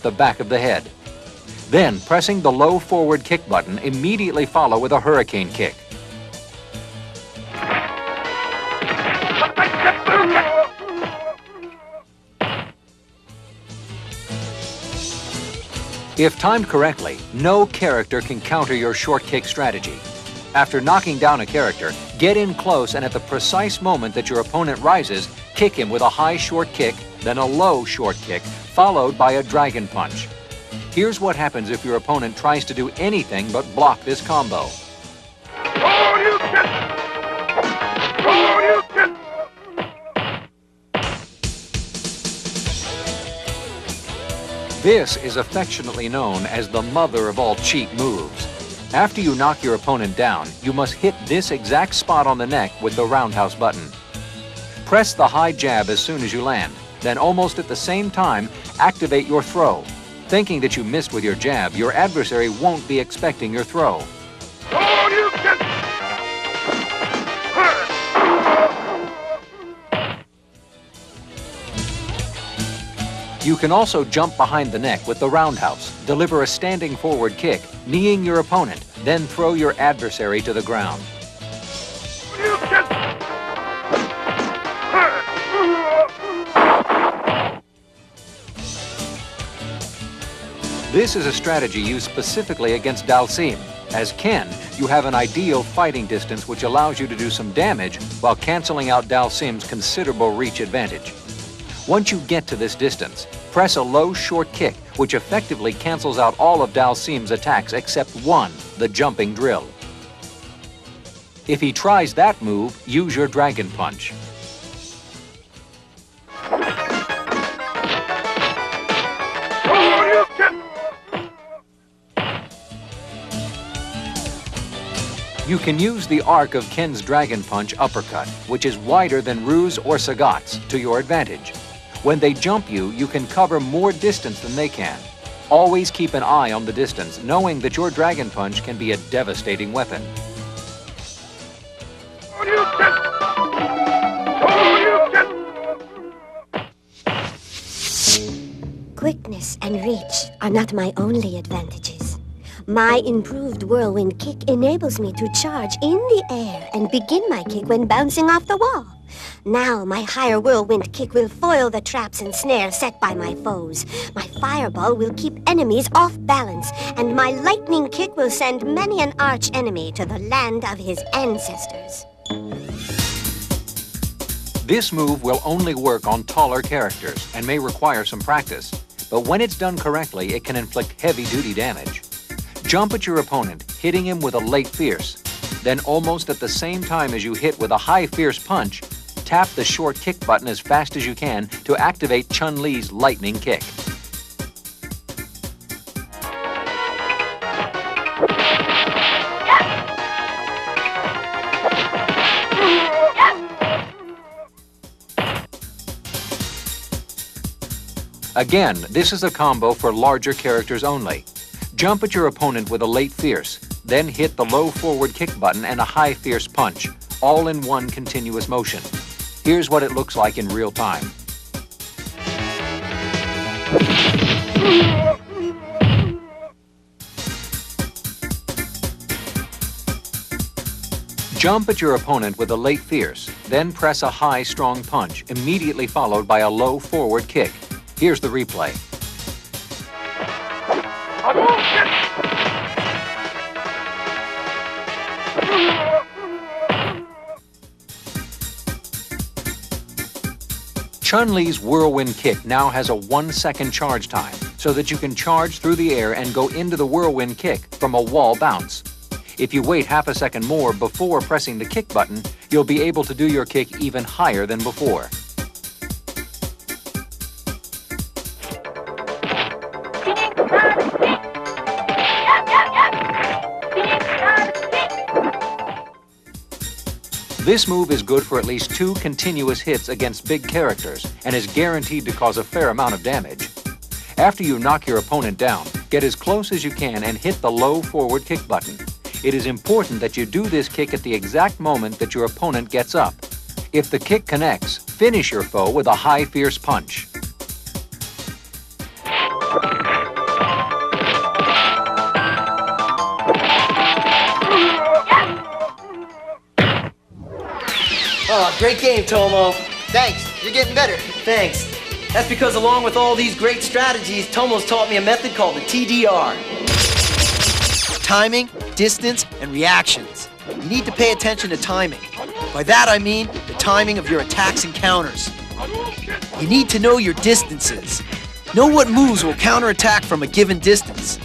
the back of the head. Then, pressing the low forward kick button, immediately follow with a hurricane kick. If timed correctly, no character can counter your short kick strategy. After knocking down a character, get in close and at the precise moment that your opponent rises, kick him with a high short kick, then a low short kick, followed by a dragon punch. Here's what happens if your opponent tries to do anything but block this combo. This is affectionately known as the mother of all cheat moves. After you knock your opponent down, you must hit this exact spot on the neck with the roundhouse button. Press the high jab as soon as you land, then almost at the same time, activate your throw. Thinking that you missed with your jab, your adversary won't be expecting your throw. You can also jump behind the neck with the roundhouse, deliver a standing forward kick, kneeing your opponent, then throw your adversary to the ground. This is a strategy used specifically against Dalsim. As Ken, you have an ideal fighting distance which allows you to do some damage while canceling out Dalsim's considerable reach advantage. Once you get to this distance, press a low short kick, which effectively cancels out all of Dalsim's attacks except one, the jumping drill. If he tries that move, use your dragon punch. You can use the arc of Ken's dragon punch uppercut, which is wider than Ru's or Sagat's, to your advantage. When they jump you, you can cover more distance than they can. Always keep an eye on the distance, knowing that your dragon punch can be a devastating weapon. Quickness and reach are not my only advantages. My improved whirlwind kick enables me to charge in the air and begin my kick when bouncing off the wall. Now my higher whirlwind kick will foil the traps and snares set by my foes. My fireball will keep enemies off balance, and my lightning kick will send many an arch enemy to the land of his ancestors. This move will only work on taller characters and may require some practice, but when it's done correctly, it can inflict heavy-duty damage. Jump at your opponent, hitting him with a late fierce. Then almost at the same time as you hit with a high fierce punch, tap the short kick button as fast as you can to activate Chun-Li's lightning kick. Again, this is a combo for larger characters only. Jump at your opponent with a late fierce, then hit the low forward kick button and a high fierce punch, all in one continuous motion. Here's what it looks like in real time. Jump at your opponent with a late fierce, then press a high strong punch, immediately followed by a low forward kick. Here's the replay. Chun-Li's whirlwind kick now has a 1-second charge time, so that you can charge through the air and go into the whirlwind kick from a wall bounce. If you wait half a second more before pressing the kick button, you'll be able to do your kick even higher than before. This move is good for at least 2 continuous hits against big characters and is guaranteed to cause a fair amount of damage. After you knock your opponent down, get as close as you can and hit the low forward kick button. It is important that you do this kick at the exact moment that your opponent gets up. If the kick connects, finish your foe with a high fierce punch. great game, Tomo. Thanks, you're getting better. Thanks. That's because along with all these great strategies, Tomo's taught me a method called the TDR. Timing, distance, and reactions. You need to pay attention to timing. By that I mean the timing of your attacks and counters. You need to know your distances. Know what moves will counterattack from a given distance.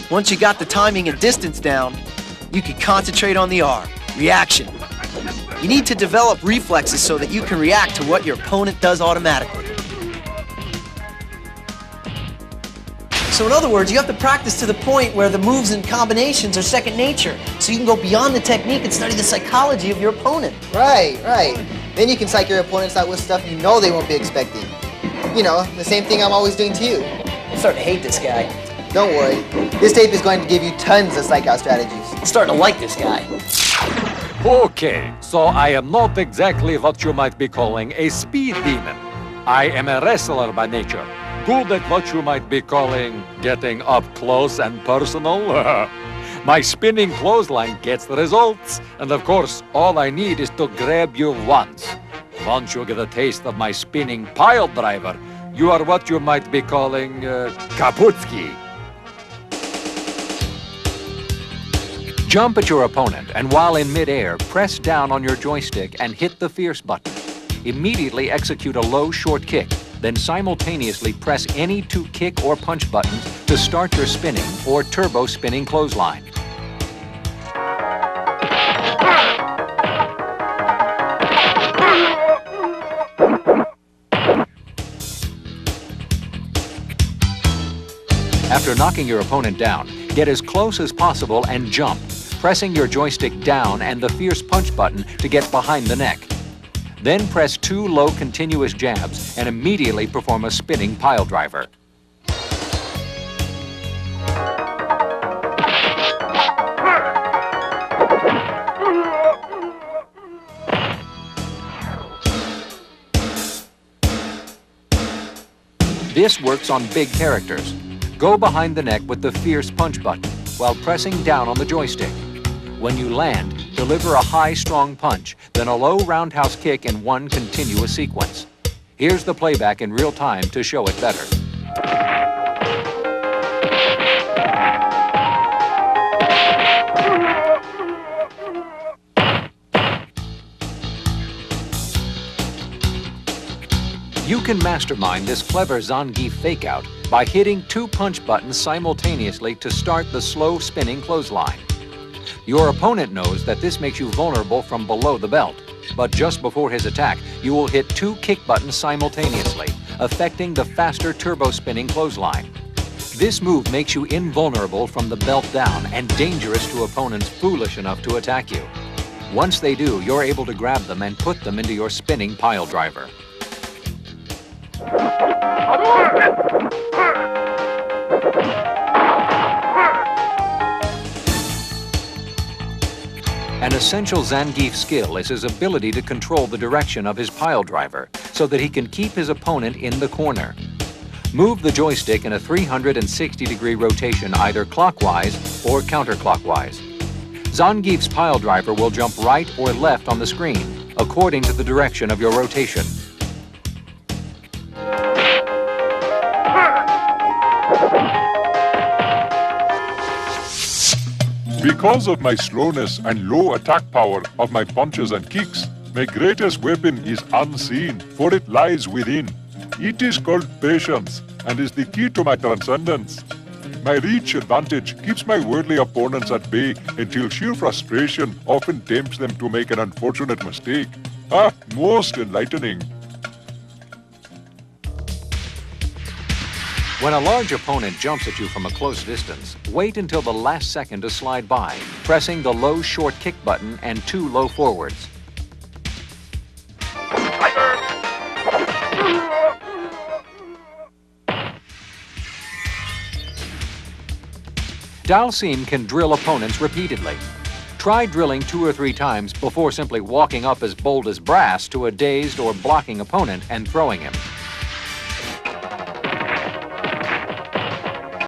Once you got the timing and distance down, you can concentrate on the R, reaction. You need to develop reflexes so that you can react to what your opponent does automatically. So in other words, you have to practice to the point where the moves and combinations are second nature, so you can go beyond the technique and study the psychology of your opponent. Right. Then you can psych your opponents out with stuff you know they won't be expecting. You know, the same thing I'm always doing to you. I'm starting to hate this guy. Don't worry, this tape is going to give you tons of psych out strategies. I'm starting to like this guy. Okay, so I am not exactly what you might be calling a speed demon. I am a wrestler by nature. Good at what you might be calling getting up close and personal. My spinning clothesline gets the results. And of course, all I need is to grab you once. Once you get a taste of my spinning pile driver, you are what you might be calling Kaputski. Jump at your opponent, and while in midair, press down on your joystick and hit the fierce button. Immediately execute a low, short kick. Then simultaneously press any two kick or punch buttons to start your spinning or turbo spinning clothesline. After knocking your opponent down, get as close as possible and jump, pressing your joystick down and the fierce punch button to get behind the neck. Then press two low continuous jabs and immediately perform a spinning pile driver. This works on big characters. Go behind the neck with the fierce punch button while pressing down on the joystick. When you land, deliver a high, strong punch, then a low roundhouse kick in one continuous sequence. Here's the playback in real time to show it better. You can mastermind this clever Zangief fake-out by hitting two punch buttons simultaneously to start the slow spinning clothesline. Your opponent knows that this makes you vulnerable from below the belt, but just before his attack, you will hit two kick buttons simultaneously, affecting the faster turbo spinning clothesline. This move makes you invulnerable from the belt down and dangerous to opponents foolish enough to attack you. Once they do, you're able to grab them and put them into your spinning pile driver. An essential Zangief skill is his ability to control the direction of his pile driver so that he can keep his opponent in the corner. Move the joystick in a 360-degree rotation either clockwise or counterclockwise. Zangief's pile driver will jump right or left on the screen according to the direction of your rotation. Because of my slowness and low attack power of my punches and kicks, my greatest weapon is unseen, for it lies within. It is called patience and is the key to my transcendence. My reach advantage keeps my worldly opponents at bay until sheer frustration often tempts them to make an unfortunate mistake. Ah, most enlightening. When a large opponent jumps at you from a close distance, wait until the last second to slide by, pressing the low short kick button and two low forwards. Dalsim can drill opponents repeatedly. Try drilling 2 or 3 times before simply walking up as bold as brass to a dazed or blocking opponent and throwing him.